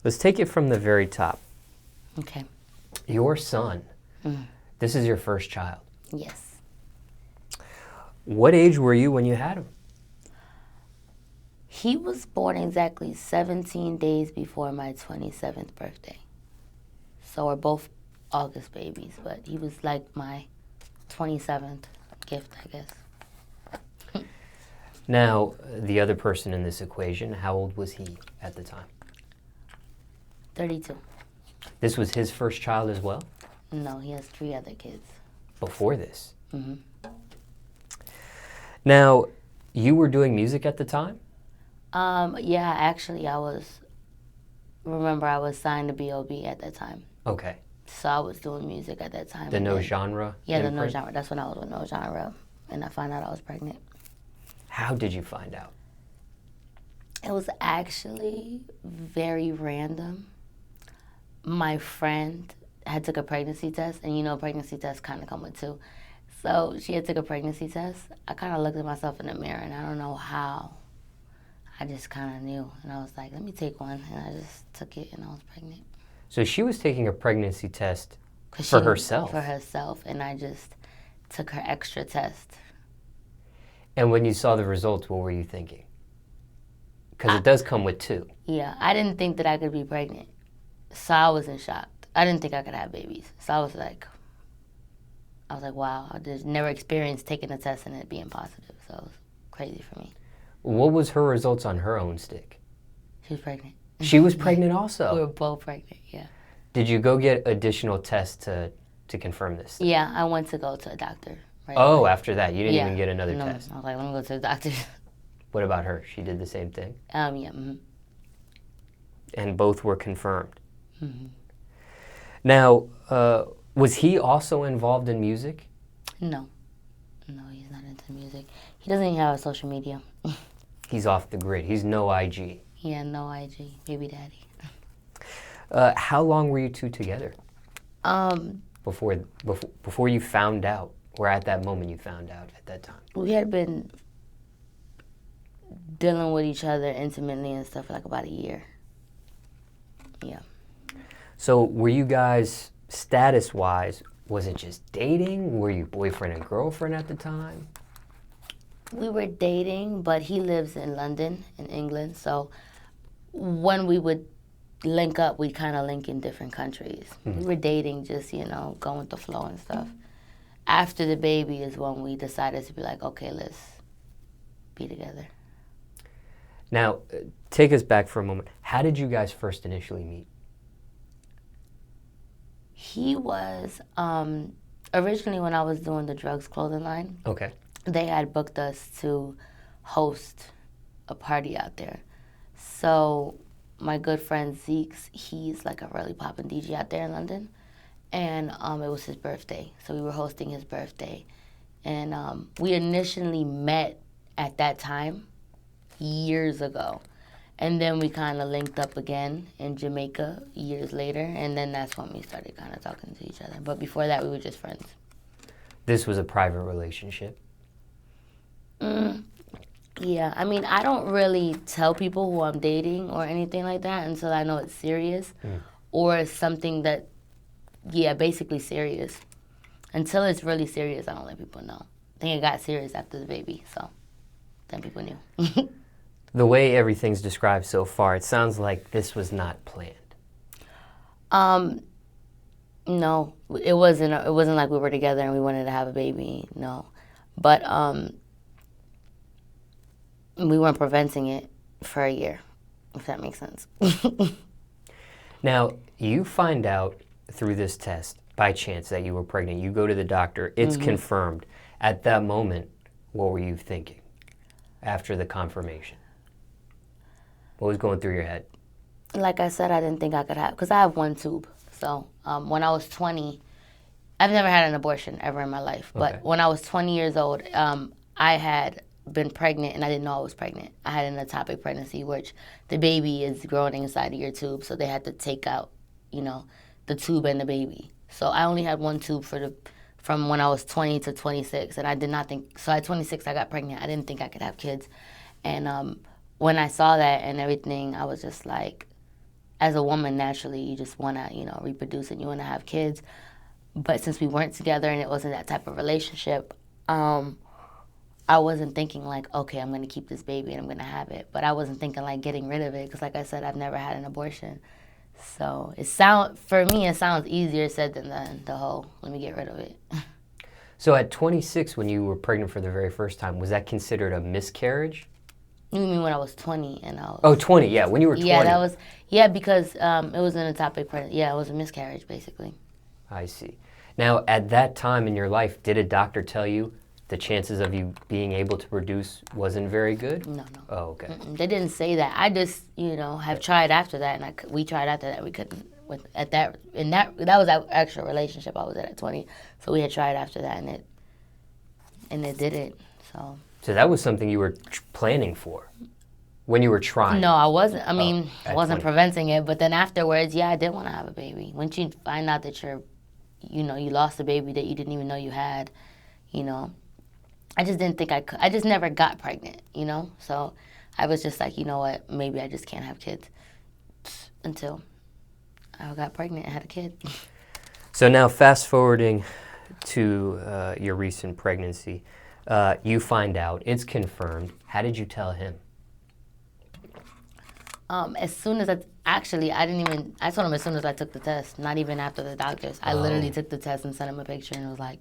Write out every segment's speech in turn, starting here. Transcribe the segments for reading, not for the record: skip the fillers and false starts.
Let's take it from the very top. Okay. Your son, this is your first child. Yes. What age were you when you had him? He was born exactly 17 days before my 27th birthday. So we're both August babies, but he was like my 27th gift, I guess. Now, the other person in this equation, how old was he at the time? 32. This was his first child as well? No, he has 3 other kids. Before this? Mm-hmm. Now, you were doing music at the time? Yeah, actually, I was signed to b.o.b. at that time. Okay. So I was doing music at that time. The No Genre? Yeah, the No Genre. That's when I was with No Genre. And I found out I was pregnant. How did you find out? It was actually very random. My friend had took a pregnancy test, and you know pregnancy tests kind of come with 2. So she had took a pregnancy test. I kind of looked at myself in the mirror, and I don't know how. I just kind of knew, and I was like, let me take one, and I just took it, and I was pregnant. So she was taking a pregnancy test for herself? For herself, and I just took her extra test. And when you saw the results, what were you thinking? Because it does come with 2. Yeah, I didn't think that I could be pregnant. So I was in shock. I didn't think I could have babies. So I was like, wow, I just never experienced taking a test and it being positive. So it was crazy for me. What was her results on her own stick? She was pregnant. She was pregnant also? We were both pregnant, yeah. Did you go get additional tests to confirm this? Yeah, I went to go to a doctor. Right away. After that, you didn't even get another test? I was like, let me go to the doctor. What about her? She did the same thing? Yeah. Mm-hmm. And both were confirmed? Mm-hmm. Now, was he also involved in music? No, he's not into music. He doesn't even have a social media. He's off the grid. He's no IG. Yeah, no IG. Baby daddy. How long were you 2 together? Before you found out, or at that moment you found out at that time? We had been dealing with each other intimately and stuff for like about a year. Yeah. So were you guys, status-wise, was it just dating? Were you boyfriend and girlfriend at the time? We were dating, but he lives in London, in England. So when we would link up, we'd kind of link in different countries. Mm-hmm. We were dating, just, going with the flow and stuff. After the baby is when we decided to be like, okay, let's be together. Now, take us back for a moment. How did you guys first initially meet? He was, originally when I was doing the drugs clothing line, okay, they had booked us to host a party out there. So my good friend Zeke, he's like a really poppin' DJ out there in London. And it was his birthday, so we were hosting his birthday. And we initially met at that time, years ago. And then we kind of linked up again in Jamaica years later, and then that's when we started kind of talking to each other. But before that, we were just friends. This was a private relationship? Yeah, I mean, I don't really tell people who I'm dating or anything like that until I know it's serious or it's something that, basically serious. Until it's really serious, I don't let people know. I think it got serious after the baby, so then people knew. The way everything's described so far, it sounds like this was not planned. No, it wasn't. It wasn't like we were together and we wanted to have a baby. No, but we weren't preventing it for a year, if that makes sense. Now, you find out through this test by chance that you were pregnant. You go to the doctor. It's confirmed. At that moment, what were you thinking after the confirmation? What was going through your head? Like I said, I didn't think I could have, because I have 1 tube. So when I was 20, I've never had an abortion ever in my life. But when I was 20 years old, I had been pregnant and I didn't know I was pregnant. I had an ectopic pregnancy, which the baby is growing inside of your tube. So they had to take out, the tube and the baby. So I only had 1 tube from when I was 20 to 26. And I did not think, so at 26, I got pregnant. I didn't think I could have kids. And when I saw that and everything, I was just like, as a woman, naturally, you just want to, you know, reproduce and you want to have kids. But since we weren't together and it wasn't that type of relationship, I wasn't thinking like, okay, I'm going to keep this baby and I'm going to have it. But I wasn't thinking like getting rid of it because, like I said, I've never had an abortion. So for me, it sounds easier said than done, the whole, let me get rid of it. So at 26, when you were pregnant for the very first time, was that considered a miscarriage? You mean when I was 20 and I was... Oh, 20, yeah, when you were 20. Yeah, that was... Yeah, because it was an ectopic pregnancy. Yeah, it was a miscarriage, basically. I see. Now, at that time in your life, did a doctor tell you the chances of you being able to produce wasn't very good? No. Oh, okay. Mm-mm. They didn't say that. I just, you know, have tried after that, and we tried after that. We couldn't... That was our actual relationship I was at 20. So we had tried after that, and it did it, so... So that was something you were planning for when you were trying? No, I wasn't. I mean, I wasn't 20. preventing it. But then afterwards, yeah, I did want to have a baby. Once you find out that you lost a baby that you didn't even know you had, you know, I just didn't think I could. I just never got pregnant, you know? So I was just like, you know what, maybe I just can't have kids until I got pregnant and had a kid. So now fast forwarding to your recent pregnancy, you find out, it's confirmed. How did you tell him? As soon as I told him as soon as I took the test, not even after the doctors. I literally took the test and sent him a picture and was like...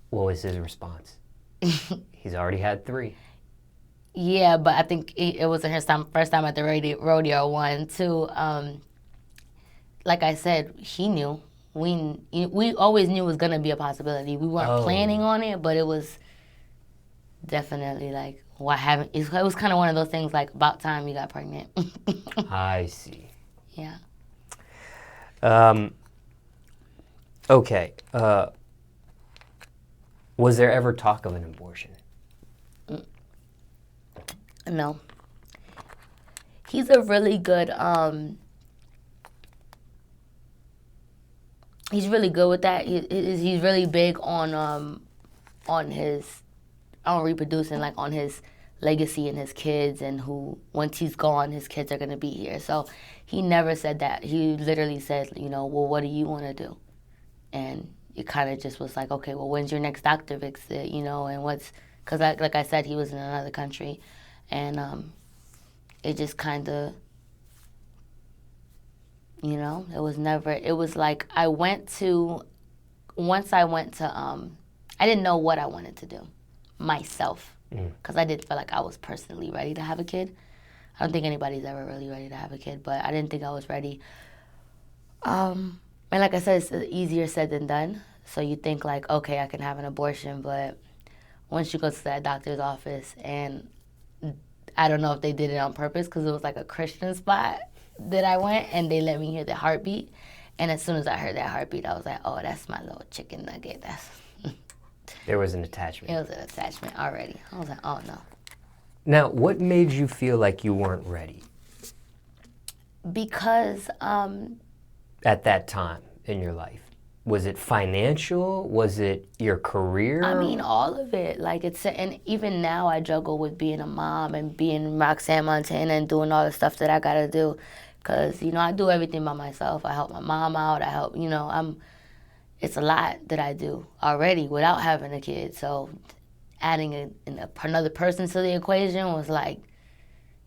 What was his response? He's already had 3. Yeah, but I think it wasn't his first time at the rodeo. 1, 2, like I said, he knew. We always knew it was going to be a possibility. We weren't planning on it, but it was definitely like, why haven't... It was kind of one of those things like, about time you got pregnant. I see. Yeah. Okay. Was there ever talk of an abortion? No. He's a really good... He's really good with that. He's really big on reproducing, like on his legacy and his kids, and who, once he's gone, his kids are gonna be here. So he never said that. He literally said, you know, well, what do you want to do? And it kind of just was like, okay, well, when's your next doctor visit? You know, and because like I said, he was in another country, and it just kind of. You know, it was like I didn't know what I wanted to do myself, because I didn't feel like I was personally ready to have a kid. I don't think anybody's ever really ready to have a kid, but I didn't think I was ready. And like I said, it's easier said than done. So you think like, okay, I can have an abortion, but once you go to that doctor's office, and I don't know if they did it on purpose because it was like a Christian spot that I went, and they let me hear the heartbeat. And as soon as I heard that heartbeat, I was like, oh, that's my little chicken nugget. There was an attachment. It was an attachment already. I was like, oh, no. Now, what made you feel like you weren't ready? Because... at that time in your life? Was it financial? Was it your career? I mean, all of it. Like, and even now I juggle with being a mom and being Roxxanne Montana and doing all the stuff that I gotta do. Because, you know, I do everything by myself. I help my mom out. I help, you know, it's a lot that I do already without having a kid. So adding another person to the equation was like,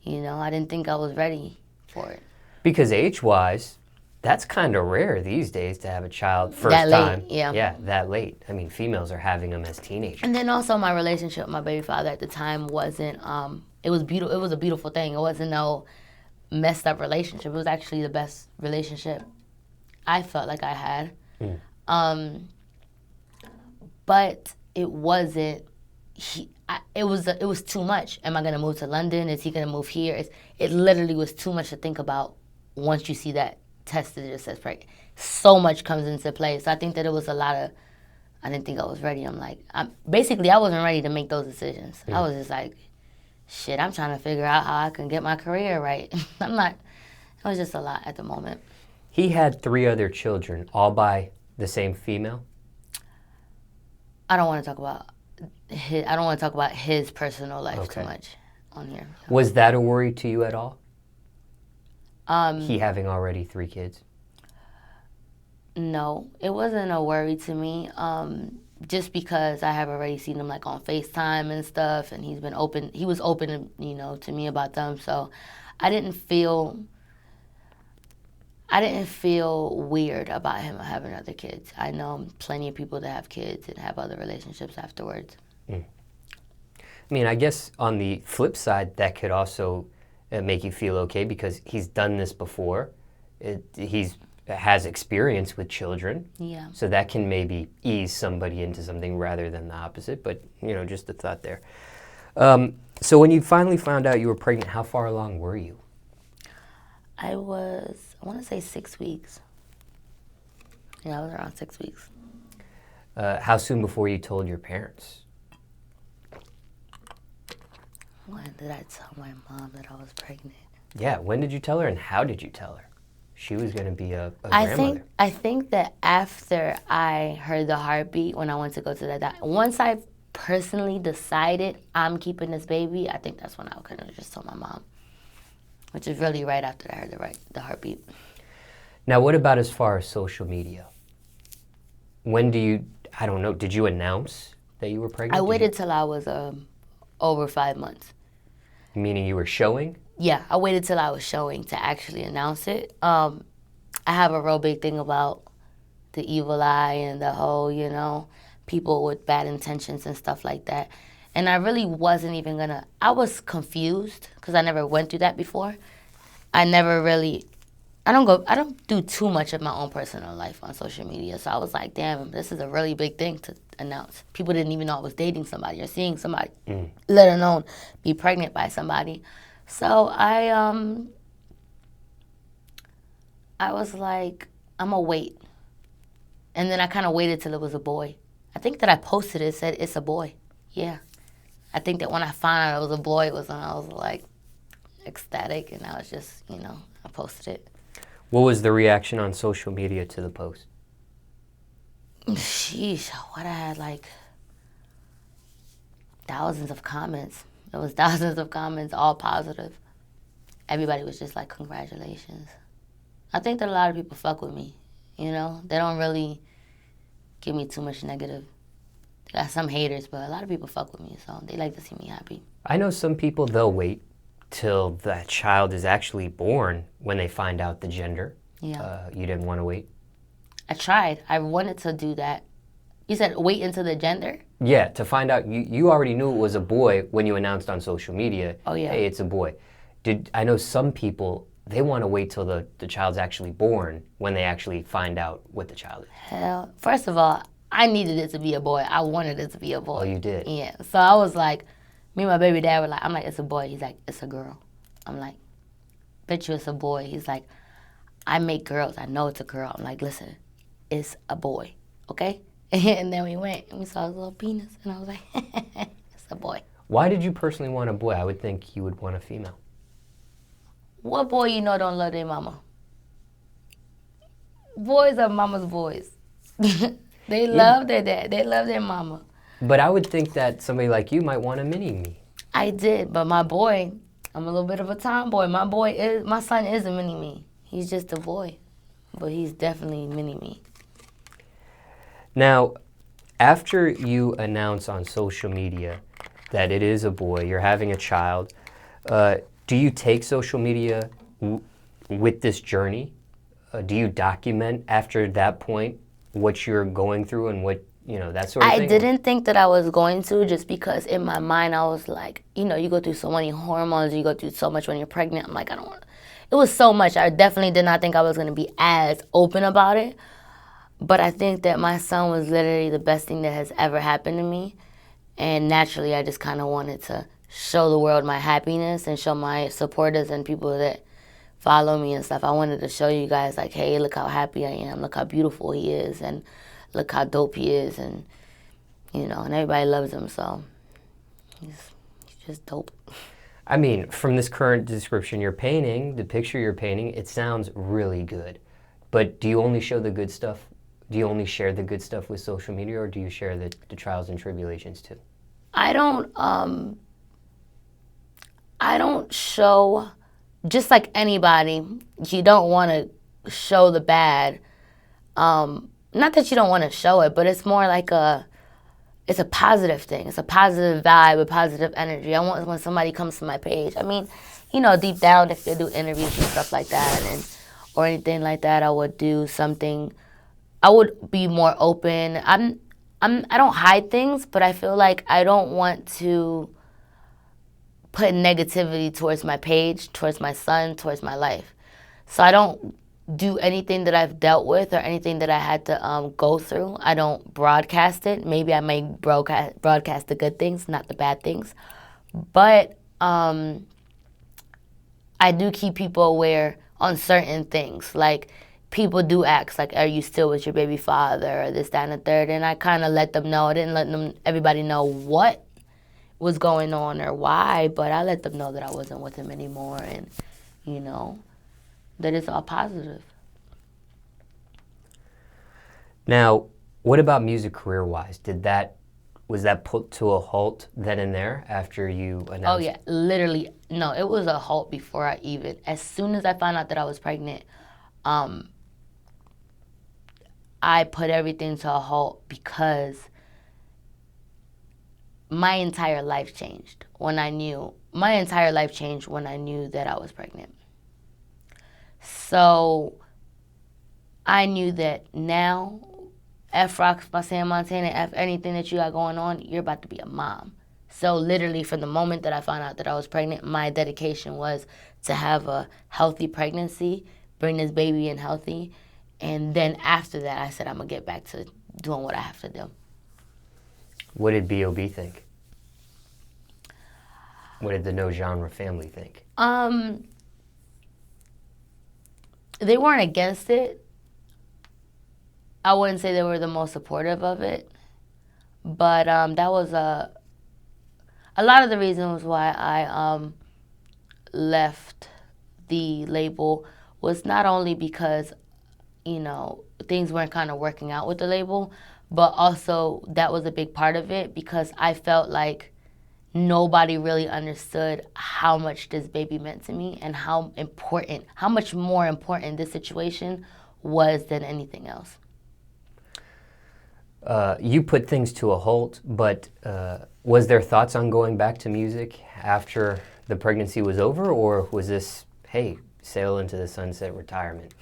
you know, I didn't think I was ready for it. Because age-wise, that's kind of rare these days to have a child first that time. Late, yeah. Yeah, that late. I mean, females are having them as teenagers. And then also my relationship with my baby father at the time wasn't, it was beautiful. It was a beautiful thing. It wasn't no messed up relationship. It was actually the best relationship I felt like I had. But it wasn't, it was too much. Am I gonna move to London? Is he gonna move here? It literally was too much to think about once you see that test that just says pregnant. So much comes into play. So I think that it was a lot of, I didn't think I was ready. Basically, I wasn't ready to make those decisions. I was just like, shit, I'm trying to figure out how I can get my career right. It was just a lot at the moment. He had 3 other children, all by the same female? I don't want to talk about his personal life too much on here. Was that a worry to you at all? He having already 3 kids? No, it wasn't a worry to me. Just because I have already seen him like on FaceTime and stuff, and he was open, to me about them. So I didn't feel weird about him having other kids. I know plenty of people that have kids and have other relationships afterwards. I mean, I guess on the flip side, that could also make you feel okay because he's done this before. He's has experience with children. Yeah. So that can maybe ease somebody into something rather than the opposite. But, just a thought there. So when you finally found out you were pregnant, how far along were you? I want to say 6 weeks. Yeah, I was around 6 weeks. How soon before you told your parents? When did I tell my mom that I was pregnant? Yeah, when did you tell her and how did you tell her? She was going to be a grandmother. I think that after I heard the heartbeat, when I went to go to the doctor, once I personally decided I'm keeping this baby, I think that's when I could have just told my mom, which is really right after I heard the heartbeat. Now, what about as far as social media? When I don't know, did you announce that you were pregnant? I waited till I was over 5 months. Meaning you were showing? Yeah, I waited till I was showing to actually announce it. I have a real big thing about the evil eye and the whole, people with bad intentions and stuff like that. And I really wasn't even I was confused because I never went through that before. I don't do too much of my own personal life on social media. So I was like, damn, this is a really big thing to announce. People didn't even know I was dating somebody or seeing somebody, let alone be pregnant by somebody. So I was like, I'm gonna wait. And then I kind of waited till it was a boy. I think that I posted it, said it's a boy. Yeah. I think that when I found out it was a boy, I was like ecstatic, and I was just, I posted it. What was the reaction on social media to the post? Sheesh, what I had like thousands of comments. There was thousands of comments, all positive. Everybody was just like, congratulations. I think that a lot of people fuck with me, They don't really give me too much negative. They got some haters, but a lot of people fuck with me, so they like to see me happy. I know some people, they'll wait till that child is actually born when they find out the gender. Yeah. You didn't want to wait? I tried. I wanted to do that. You said wait until the gender? Yeah, to find out. You already knew it was a boy when you announced on social media, oh, yeah. Hey, it's a boy. I know some people, they want to wait till the child's actually born when they actually find out what the child is. Hell, first of all, I needed it to be a boy. I wanted it to be a boy. Oh, you did? Yeah. So I was like, me and my baby dad were like, I'm like, it's a boy. He's like, it's a girl. I'm like, bet you it's a boy. He's like, I make girls. I know it's a girl. I'm like, listen, it's a boy, okay? And then we went and we saw his little penis, and I was like, it's a boy. Why did you personally want a boy? I would think you would want a female. What boy don't love their mama? Boys are mama's boys. They love their dad. They love their mama. But I would think that somebody like you might want a mini-me. I did, but my boy, I'm a little bit of a tomboy. My son is a mini-me. He's just a boy, but he's definitely mini-me. Now, after you announce on social media that it is a boy, you're having a child, do you take social media with this journey? Do you document after that point what you're going through and what, that sort of thing? I didn't think that I was going to, just because in my mind I was like, you go through so many hormones, you go through so much when you're pregnant. I'm like, I don't want to. It was so much. I definitely did not think I was going to be as open about it. But I think that my son was literally the best thing that has ever happened to me. And naturally, I just kind of wanted to show the world my happiness and show my supporters and people that follow me and stuff. I wanted to show you guys, like, hey, look how happy I am. Look how beautiful he is. And look how dope he is. And, and everybody loves him. So he's just dope. I mean, from this current description you're painting, the picture you're painting, it sounds really good. But do you only show the good stuff? Do you only share the good stuff with social media, or do you share the trials and tribulations too? I don't show just like anybody, you don't want to show the bad. Not that you don't want to show it, but it's more like it's a positive thing. It's a positive vibe, a positive energy. I want when somebody comes to my page. I mean, you know, deep down, if they do interviews and stuff like that, or anything like that, I would do something. I would be more open. I don't hide things, but I feel like I don't want to put negativity towards my page, towards my son, towards my life. So I don't do anything that I've dealt with or anything that I had to go through. I don't broadcast it. Maybe I may broadcast the good things, not the bad things. But I do keep people aware on certain things. Like, people do ask, like, are you still with your baby father, or this, that, and the third? And I kind of let them know. I didn't let everybody know what was going on or why, but I let them know that I wasn't with him anymore, and, you know, that it's all positive. Now, what about music career-wise? Was that put to a halt then and there after you announced? Oh yeah, literally. No, it was a halt before as soon as I found out that I was pregnant, I put everything to a halt because my entire life changed when I knew that I was pregnant. So I knew that now, F Roxxanne Montana, F anything that you got going on, you're about to be a mom. So literally from the moment that I found out that I was pregnant, my dedication was to have a healthy pregnancy, bring this baby in healthy, and then after that I said I'm going to get back to doing what I have to do. What did b.o.b. think? What did the No Genre family think? They weren't against it. I wouldn't say they were the most supportive of it. But that was a lot of the reasons why I left the label was not only because, you know, things weren't kind of working out with the label, but also that was a big part of it because I felt like nobody really understood how much this baby meant to me and how much more important this situation was than anything else. You put things to a halt, but was there thoughts on going back to music after the pregnancy was over, or was this, hey, sail into the sunset retirement?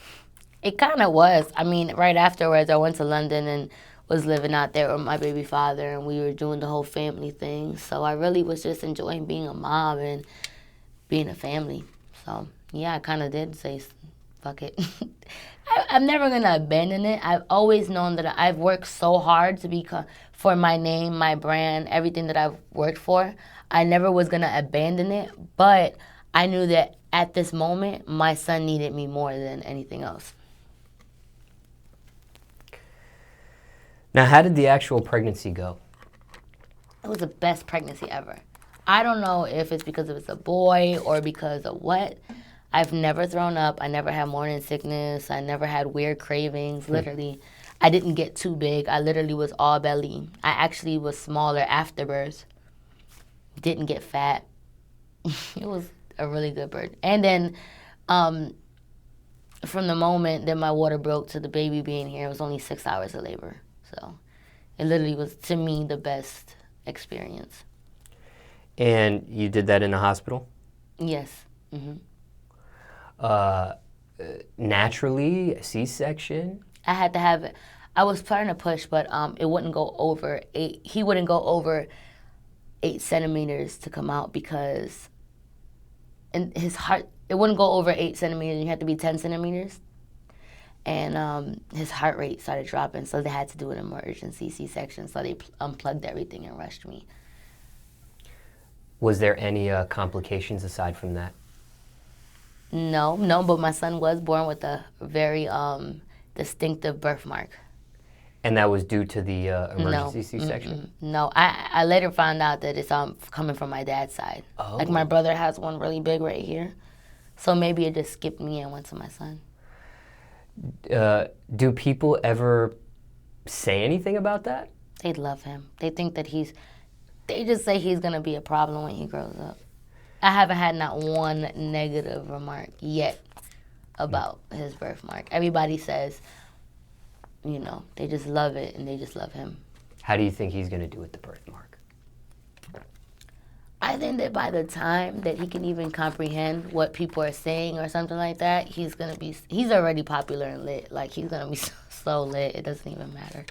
It kind of was. I mean, right afterwards, I went to London and was living out there with my baby father, and we were doing the whole family thing. So I really was just enjoying being a mom and being a family. So, yeah, I kind of did say, fuck it. I'm never going to abandon it. I've always known that I've worked so hard for my name, my brand, everything that I've worked for. I never was going to abandon it, but I knew that at this moment, my son needed me more than anything else. Now, how did the actual pregnancy go? It was the best pregnancy ever. I don't know if it's because it was a boy or because of what. I've never thrown up. I never had morning sickness. I never had weird cravings. Literally, I didn't get too big. I literally was all belly. I actually was smaller after birth. Didn't get fat. It was a really good birth. And then from the moment that my water broke to the baby being here, it was only 6 hours of labor. So it literally was, to me, the best experience. And you did that in a hospital? Yes. Mm-hmm. Naturally, C-section? I had to have it. I was trying to push, but it wouldn't go over 8. He wouldn't go over 8 centimeters to come out because in his heart, it wouldn't go over 8 centimeters. You had to be 10 centimeters. And his heart rate started dropping, so they had to do an emergency C-section. So they unplugged everything and rushed me. Was there any complications aside from that? No, but my son was born with a very distinctive birthmark. And that was due to the emergency C-section? No, I later found out that it's coming from my dad's side. Oh. Like, my brother has one really big right here. So maybe it just skipped me and went to my son. Do people ever say anything about that? They love him. They think that they just say he's going to be a problem when he grows up. I haven't had not one negative remark yet about his birthmark. Everybody says, you know, they just love it and they just love him. How do you think he's going to do with the birthmark? I think that by the time that he can even comprehend what people are saying or something like that, he's already popular and lit. Like, he's going to be so lit, it doesn't even matter.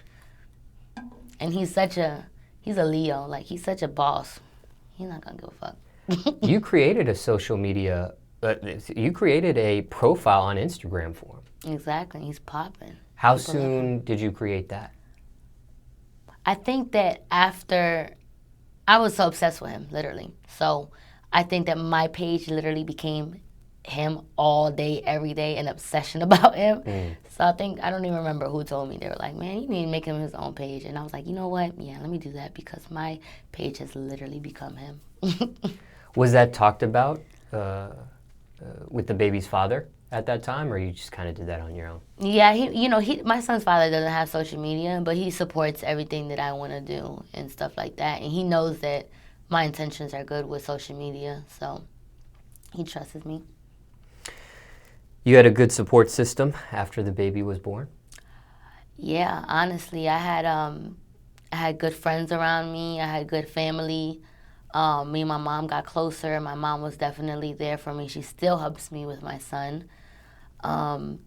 And he's a Leo. Like, he's such a boss. He's not going to give a fuck. You created a social media, you created a profile on Instagram for him. Exactly. He's popping. How soon did you create that? I think that after, I was so obsessed with him, literally. So I think that my page literally became him all day, every day, an obsession about him. So I don't even remember who told me. They were like, man, you need to make him his own page. And I was like, you know what? Yeah, let me do that because my page has literally become him. Was that talked about with the baby's father at that time, or you just kind of did that on your own? Yeah, my son's father doesn't have social media, but he supports everything that I want to do and stuff like that. And he knows that my intentions are good with social media, so he trusts me. You had a good support system after the baby was born? Yeah, honestly, I had good friends around me. I had good family. Me and my mom got closer. My mom was definitely there for me. She still helps me with my son. And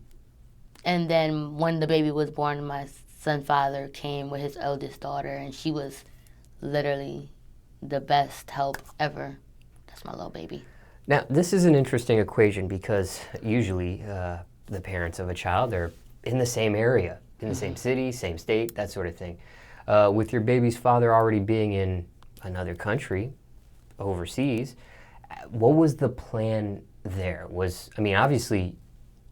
then when the baby was born, my son's father came with his eldest daughter, and she was literally the best help ever. That's my little baby. Now, this is an interesting equation because usually the parents of a child are in the same area, in the same city, same state, that sort of thing. With your baby's father already being in another country, overseas, what was the plan there? Obviously,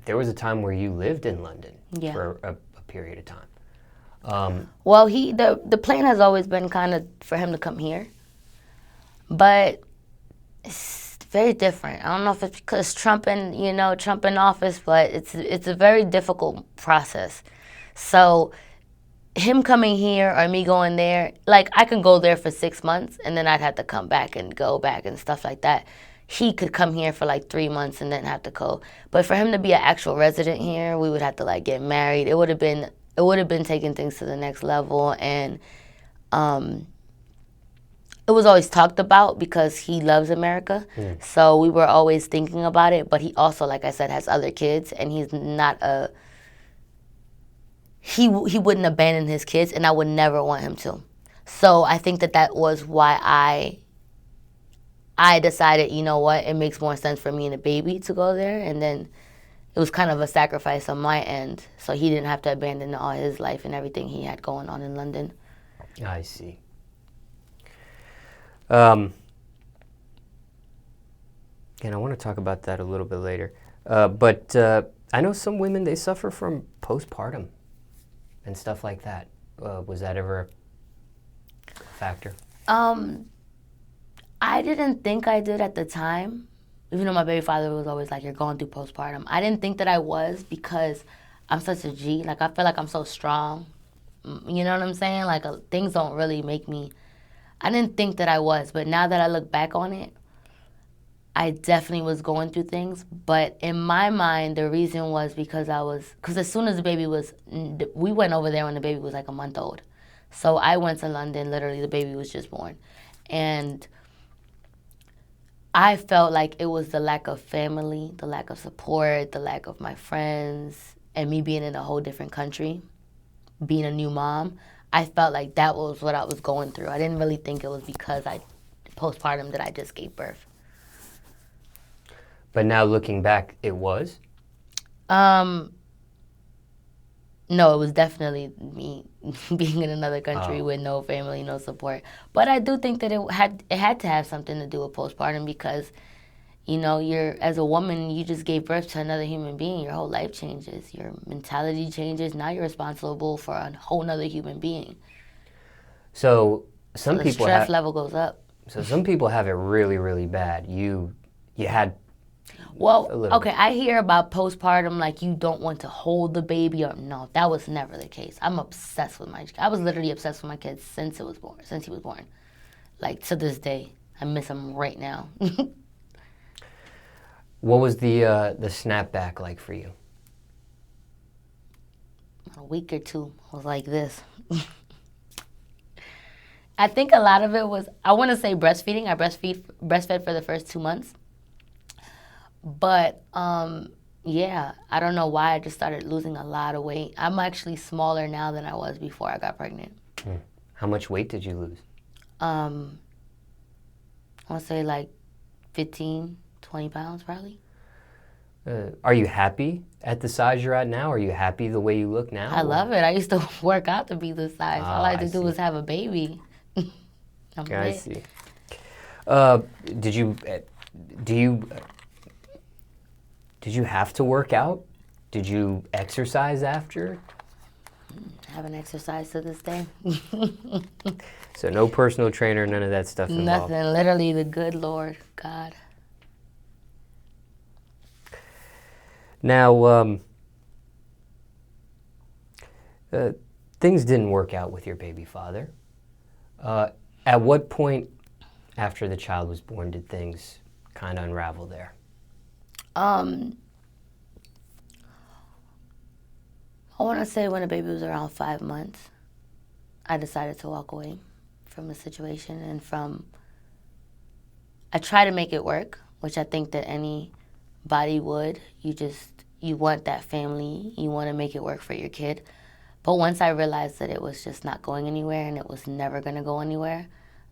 there was a time where you lived in London for a period of time. Well, the plan has always been kind of for him to come here, but it's very different. I don't know if it's because Trump in office, but it's a very difficult process. So him coming here or me going there, like I can go there for 6 months and then I'd have to come back and go back and stuff like that. He could come here for like 3 months and then have to go. But for him to be an actual resident here, we would have to like get married. It would have been taking things to the next level, and it was always talked about because he loves America. So we were always thinking about it, but he also, like I said, has other kids, and he's not he wouldn't abandon his kids, and I would never want him to. So I think that was why I decided, you know what, it makes more sense for me and the baby to go there, and then it was kind of a sacrifice on my end, so he didn't have to abandon all his life and everything he had going on in London. I see. And I want to talk about that a little bit later. But I know some women, they suffer from postpartum and stuff like that. Was that ever a factor? I didn't think I did at the time, even though my baby father was always like, you're going through postpartum. I didn't think that I was because I'm such a G. Like, I feel like I'm so strong. You know what I'm saying? Like, things don't really make me... I didn't think that I was, but now that I look back on it, I definitely was going through things. But in my mind, the reason was because as soon as the baby was... We went over there when the baby was like a month old. So I went to London, literally, the baby was just born. And I felt like it was the lack of family, the lack of support, the lack of my friends, and me being in a whole different country, being a new mom. I felt like that was what I was going through. I didn't really think it was because postpartum that I just gave birth. But now looking back, it was? No, it was definitely me being in another country with no family, no support. But I do think that it had to have something to do with postpartum because, you know, as a woman, you just gave birth to another human being. Your whole life changes. Your mentality changes. Now you're responsible for a whole nother human being. So the people stress level goes up. So some people have it really, really bad. You had... Well, okay, I hear about postpartum, like you don't want to hold the baby. Or no, that was never the case. I was literally obsessed with my kids since he was born. Like, to this day. I miss him right now. What was the snapback like for you? A week or two was like this. I think a lot of it was, I want to say breastfeeding. I breastfed for the first 2 months. But yeah, I don't know why I just started losing a lot of weight. I'm actually smaller now than I was before I got pregnant. How much weight did you lose? I want to say like 15, 20 pounds probably. Are you happy at the size you're at now? Are you happy the way you look now? I love it. I used to work out to be this size. All I had to do see. was have a baby. I see. Did you have to work out? Did you exercise after? I haven't exercised to this day. So no personal trainer, none of that stuff involved. Nothing. Literally the good Lord God. Now, things didn't work out with your baby father. At what point after the child was born did things kind of unravel there? I want to say when the baby was around 5 months, I decided to walk away from the situation and I try to make it work, which I think that anybody would. You want that family, you want to make it work for your kid. But once I realized that it was just not going anywhere and it was never going to go anywhere,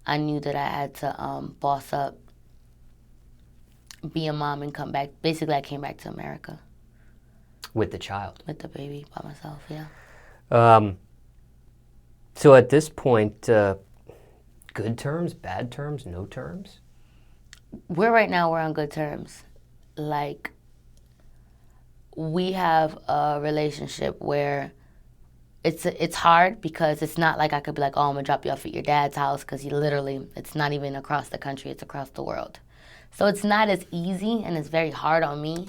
I knew that I had to boss up, be a mom, and come back. Basically, I came back to America. With the child? With the baby by myself, yeah. So at this point, good terms, bad terms, no terms? We're on good terms. Like, we have a relationship where it's hard because it's not like I could be like, oh, I'm going to drop you off at your dad's house, because it's not even across the country, it's across the world. So it's not as easy, and it's very hard on me,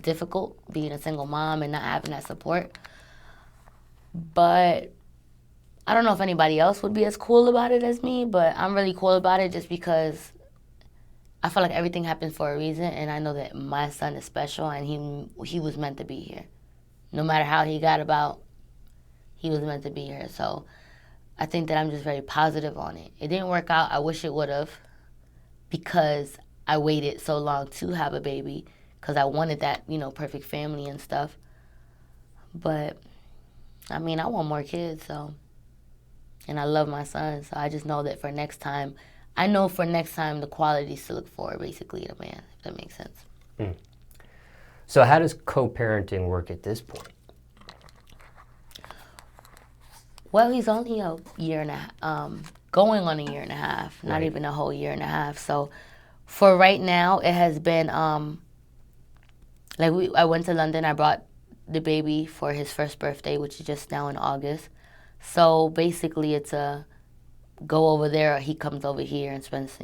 difficult being a single mom and not having that support. But I don't know if anybody else would be as cool about it as me, but I'm really cool about it just because I feel like everything happens for a reason, and I know that my son is special, and he was meant to be here. No matter how he got about, he was meant to be here. So I think that I'm just very positive on it. It didn't work out. I wish it would have, because I waited so long to have a baby, because I wanted that, perfect family and stuff. But, I mean, I want more kids, so. And I love my son, so I just know that for next time, the qualities to look for, basically, in a man, if that makes sense. So how does co-parenting work at this point? Well, he's only a year and a half, going on a year and a half, not even a whole year and a half. So for right now, it has been, I went to London, I brought the baby for his first birthday, which is just now in August. So basically it's a go over there, or he comes over here and spends,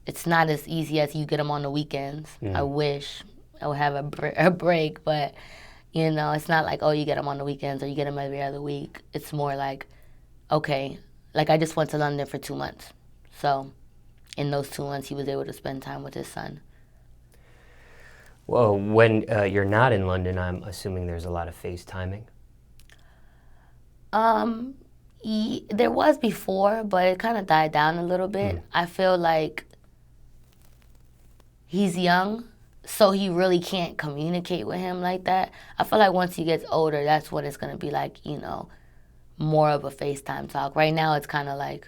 it's not as easy as you get him on the weekends. I wish I would have a break, but it's not like, oh, you get him on the weekends or you get him every other week. It's more like, okay, like I just went to London for 2 months. So in those 2 months, he was able to spend time with his son. Well, when you're not in London, I'm assuming there's a lot of FaceTiming. There was before, but it kind of died down a little bit. I feel like he's young, so he really can't communicate with him like that. I feel like once he gets older, that's when it's going to be like, more of a FaceTime talk. Right now, it's kind of like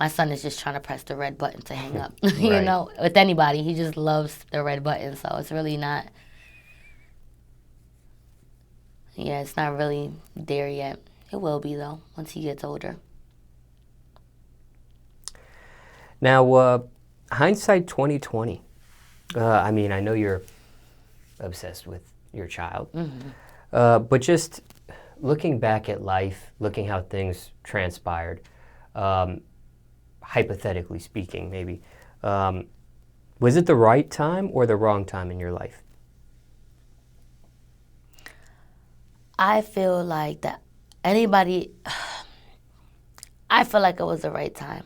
my son is just trying to press the red button to hang up. With anybody, he just loves the red button, so it's really not, it's not really there yet. It will be, though, once he gets older. Now, hindsight 2020. I mean, I know you're obsessed with your child, but just looking back at life, looking how things transpired, hypothetically speaking, maybe, was it the right time or the wrong time in your life? I feel like that I feel like it was the right time,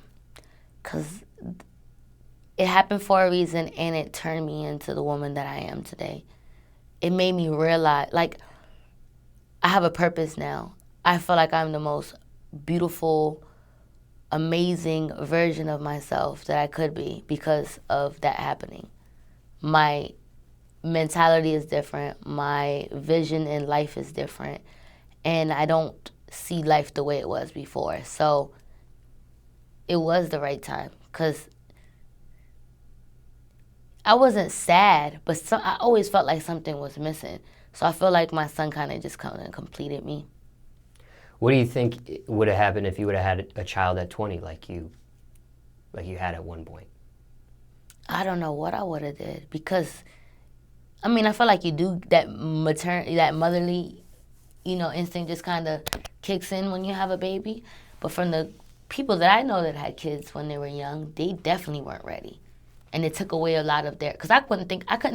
because it happened for a reason, and it turned me into the woman that I am today. It made me realize, like, I have a purpose now. I feel like I'm the most beautiful, amazing version of myself that I could be because of that happening. My mentality is different. My vision in life is different. And I don't see life the way it was before. So it was the right time because I wasn't sad, but I always felt like something was missing. So I feel like my son kind of completed me. What do you think would have happened if you would have had a child at 20 like you had at one point? I don't know what I would have did because, I mean, I feel like you do that that motherly, instinct just kind of kicks in when you have a baby. But from the people that I know that had kids when they were young, they definitely weren't ready. And it took away a lot of their, because I couldn't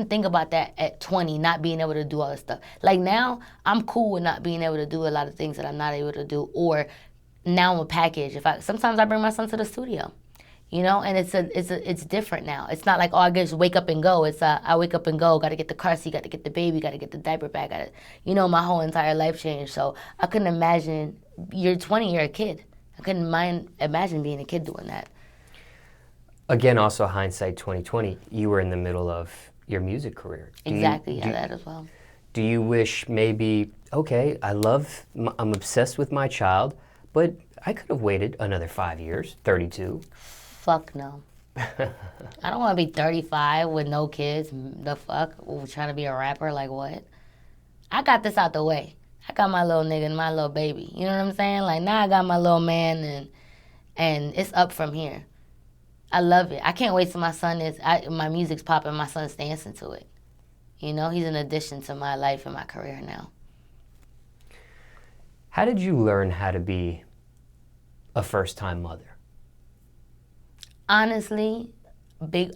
think about that at 20, not being able to do all this stuff. Like now, I'm cool with not being able to do a lot of things that I'm not able to do, or now I'm a package. Sometimes I bring my son to the studio, and it's different now. It's not like, oh, I just wake up and go. It's I wake up and go, got to get the car seat, got to get the baby, got to get the diaper bag, my whole entire life changed. So I couldn't imagine, you're 20, you're a kid. I couldn't imagine being a kid doing that. Again, also hindsight 2020, you were in the middle of your music career. Exactly, that as well. Do you wish maybe, okay, I'm obsessed with my child, but I could have waited another 5 years, 32? Fuck no. I don't want to be 35 with no kids. The fuck? Trying to be a rapper? Like what? I got this out the way. I got my little nigga and my little baby. You know what I'm saying? Like now I got my little man and it's up from here. I love it. I can't wait till my son my music's popping, my son's dancing to it. He's an addition to my life and my career now. How did you learn how to be a first-time mother? Honestly,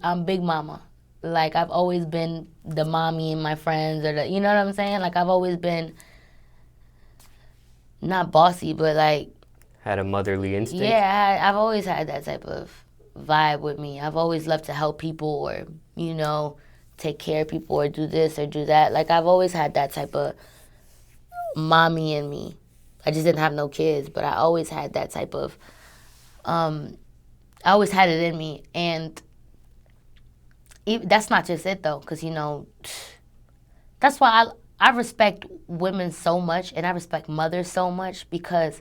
I'm big mama. Like I've always been the mommy and my friends, you know what I'm saying? Like I've always been not bossy, but like had a motherly instinct. Yeah, I've always had that type of vibe with me. I've always loved to help people or, take care of people or do this or do that. Like I've always had that type of mommy in me. I just didn't have no kids, but I always had that type of, I always had it in me. And that's not just it though, because, that's why I respect women so much and I respect mothers so much because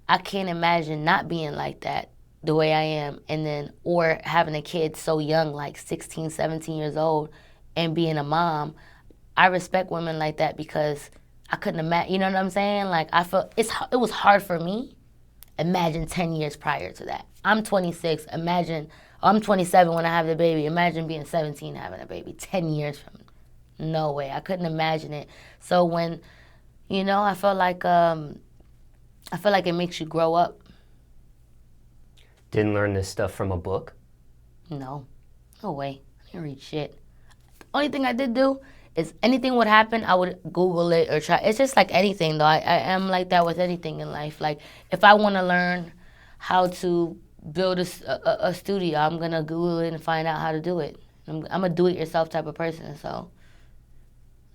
I can't imagine not being like that the way I am, or having a kid so young, like 16, 17 years old, and being a mom. I respect women like that because I couldn't imagine, you know what I'm saying? Like, I felt, it was hard for me. Imagine 10 years prior to that. I'm 26, I'm 27 when I have the baby. Imagine being 17 having a baby, 10 years from, no way. I couldn't imagine it. So when, I feel like it makes you grow up. Didn't learn this stuff from a book? No way. I didn't read shit. The only thing I did do is anything would happen, I would Google it or try. It's just like anything, though. I am like that with anything in life. Like, if I want to learn how to build a studio, I'm going to Google it and find out how to do it. I'm a do-it-yourself type of person, so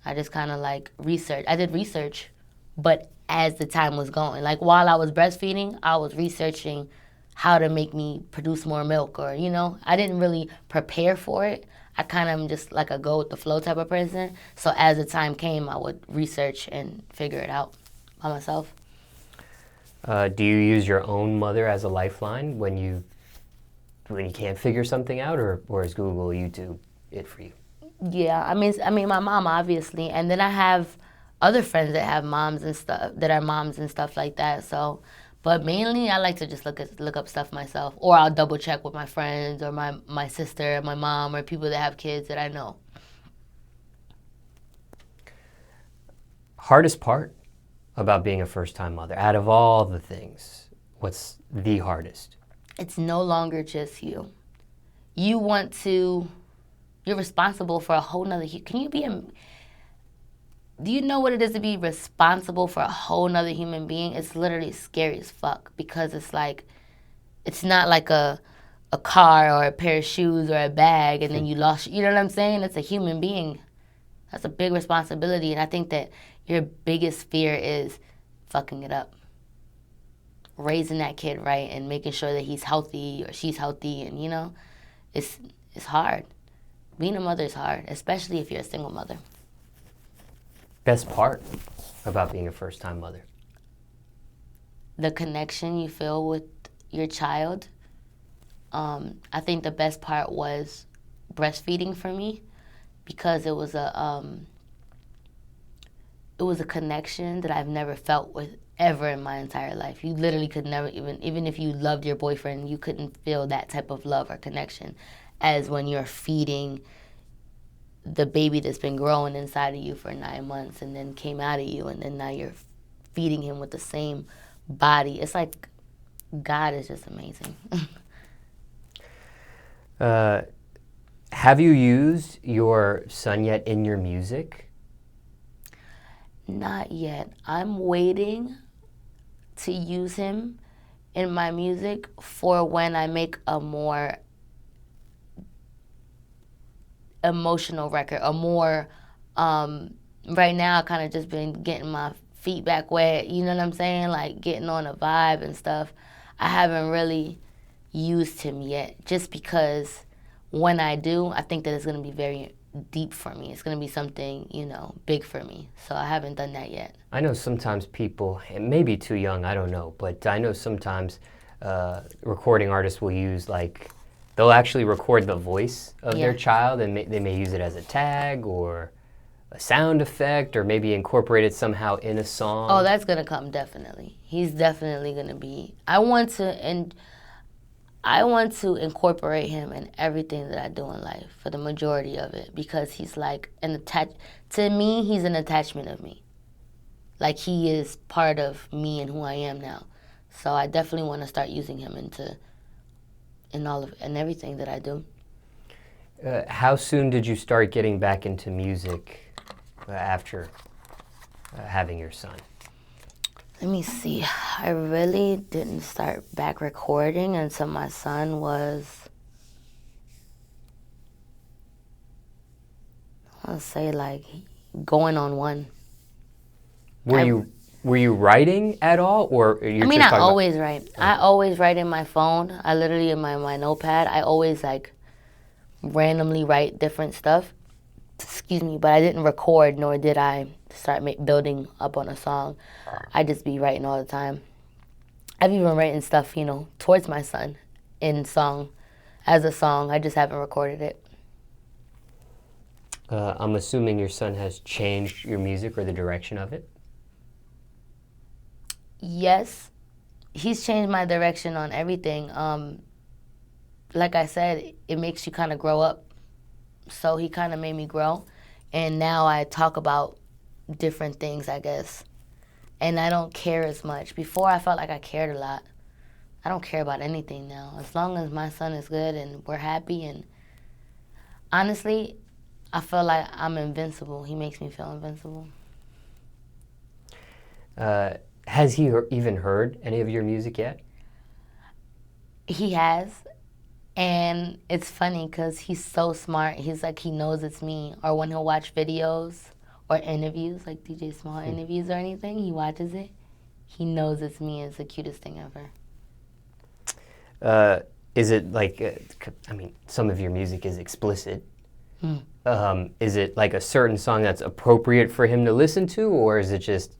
I just kind of like research. I did research, but as the time was going. Like, while I was breastfeeding, I was researching how to make me produce more milk or, I didn't really prepare for it. I kind of am just like a go with the flow type of person. So as the time came, I would research and figure it out by myself. Do you use your own mother as a lifeline when you can't figure something out, or is Google, YouTube it for you? Yeah, I mean my mom obviously, and then I have other friends that have moms and stuff, that are moms and stuff like that. So, but mainly I like to just look up stuff myself, or I'll double check with my friends or my sister, my mom, or people that have kids that I know. Hardest part about being a first-time mother, out of all the things, what's the hardest? It's no longer just you. You're responsible for a whole nother, do you know what it is to be responsible for a whole nother human being? It's literally scary as fuck because it's like, it's not like a a car or a pair of shoes or a bag and then you lost, you know what I'm saying? It's a human being. That's a big responsibility. And I think that your biggest fear is fucking it up. Raising that kid right and making sure that he's healthy or she's healthy. And, you know, it's hard. Being a mother is hard, especially if you're a single mother. Best part about being a first-time mother? The connection you feel with your child. I think the best part was breastfeeding for me because it was a connection that I've never felt with ever in my entire life. You literally could never even if you loved your boyfriend, you couldn't feel that type of love or connection as when you're feeding the baby that's been growing inside of you for 9 months and then came out of you and then now you're feeding him with the same body. It's like God is just amazing. Have you used your son yet in your music? Not yet. I'm waiting to use him in my music for when I make a more emotional record, a more, right now I kind of just been getting my feet back wet, you know what I'm saying? Like getting on a vibe and stuff. I haven't really used him yet just because when I do, I think that it's going to be very deep for me. It's going to be something, you know, big for me. So I haven't done that yet. I know sometimes people, it may be too young, I don't know, but I know sometimes recording artists will use like, they'll actually record the voice of their child and they may use it as a tag or a sound effect or maybe incorporate it somehow in a song. Oh, that's going to come definitely. He's definitely going to be, I want to incorporate him in everything that I do in life for the majority of it because he's like to me, he's an attachment of me. Like he is part of me and who I am now. So I definitely want to start using him in everything that I do. How soon did you start getting back into music after having your son? Let me see. I really didn't start back recording until my son was, I'll say like going on 1. Were you writing at all, or I mean, I always write. Okay. I always write in my phone. I literally in my notepad. I always like randomly write different stuff. Excuse me, but I didn't record, nor did I start building up on a song. I just be writing all the time. I've even written stuff, you know, towards my son in song, as a song. I just haven't recorded it. I'm assuming your son has changed your music or the direction of it? Yes, he's changed my direction on everything. Like I said, it makes you kind of grow up. So he kind of made me grow. And now I talk about different things, I guess. And I don't care as much. Before, I felt like I cared a lot. I don't care about anything now. As long as my son is good and we're happy. And honestly, I feel like I'm invincible. He makes me feel invincible. Has he even heard any of your music yet? He has. And it's funny because he's so smart. He's like, he knows it's me. Or when he'll watch videos or interviews, like DJ Smallz interviews or anything, he watches it. He knows it's me. It's the cutest thing ever. Is it like, I mean, some of your music is explicit. Is it like a certain song that's appropriate for him to listen to, or is it just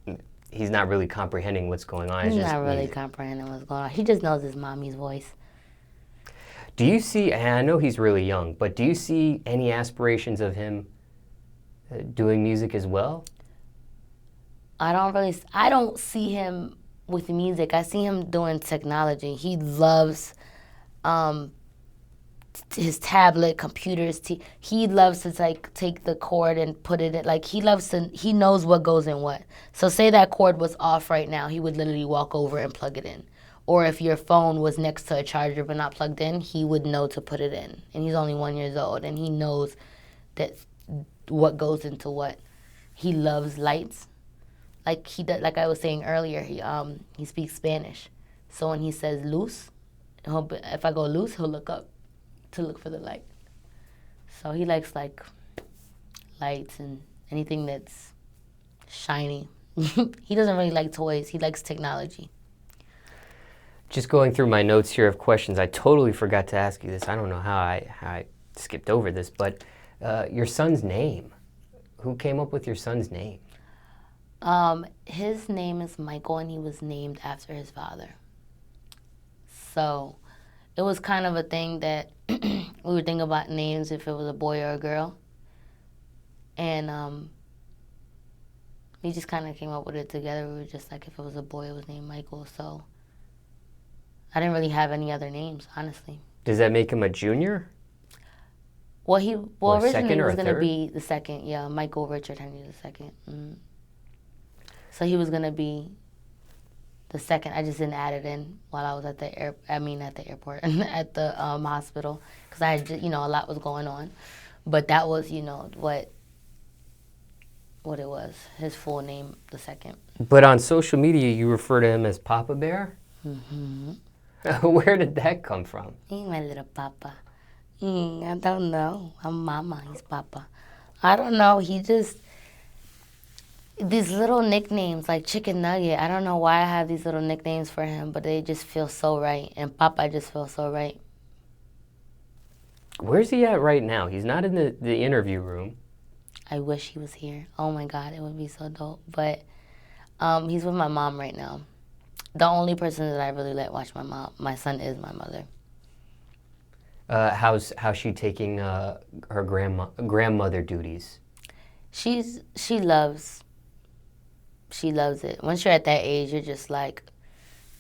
he's not really comprehending what's going on? He's not really comprehending what's going on. He just knows his mommy's voice. Do you see, and I know he's really young, but do you see any aspirations of him doing music as well? I don't see him with music. I see him doing technology. He loves his tablet, computers. He loves to like take the cord and put it in, like he knows what goes in what. So say that cord was off right now, he would literally walk over and plug it in. Or if your phone was next to a charger but not plugged in, he would know to put it in. And he's only 1 year old, and he knows that what goes into what. He loves lights. Like I was saying earlier, he speaks Spanish. So when he says luz, if I go loose, he'll look up to look for the light. So he likes like lights and anything that's shiny. He doesn't really like toys. He likes technology. Just going through my notes here of questions, I totally forgot to ask you this. I don't know how I skipped over this, but your son's name. Who came up with your son's name? His name is Michael, and he was named after his father. So it was kind of a thing that we were thinking about names if it was a boy or a girl. And we just kind of came up with it together. We were just like, if it was a boy, it was named Michael. So I didn't really have any other names, honestly. Does that make him a junior? Well, originally second he or was a going to third? be the second. Yeah, Michael Richard Henry the second. So he was going to be the second. I just didn't add it in while I was at the airport and at the hospital, because I had, a lot was going on. But that was, what it was. His full name, the second. But on social media, you refer to him as Papa Bear? Mm-hmm. Where did that come from? He's my little papa. I don't know. I'm mama. He's papa. I don't know. He just... These little nicknames, like Chicken Nugget, I don't know why I have these little nicknames for him, but they just feel so right. And Papa just feels so right. Where's he at right now? He's not in the interview room. I wish he was here. Oh my God, it would be so dope. But he's with my mom right now. The only person that I really let watch my mom, my son, is my mother. How's she taking her grandmother duties? She loves it. Once you're at that age, you're just like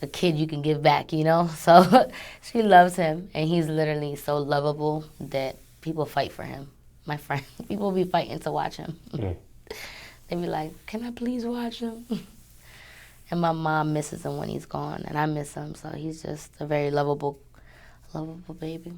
a kid you can give back, So she loves him, and he's literally so lovable that people fight for him. My friend, people be fighting to watch him. They be like, "Can I please watch him?" And my mom misses him when he's gone, and I miss him. So he's just a very lovable baby.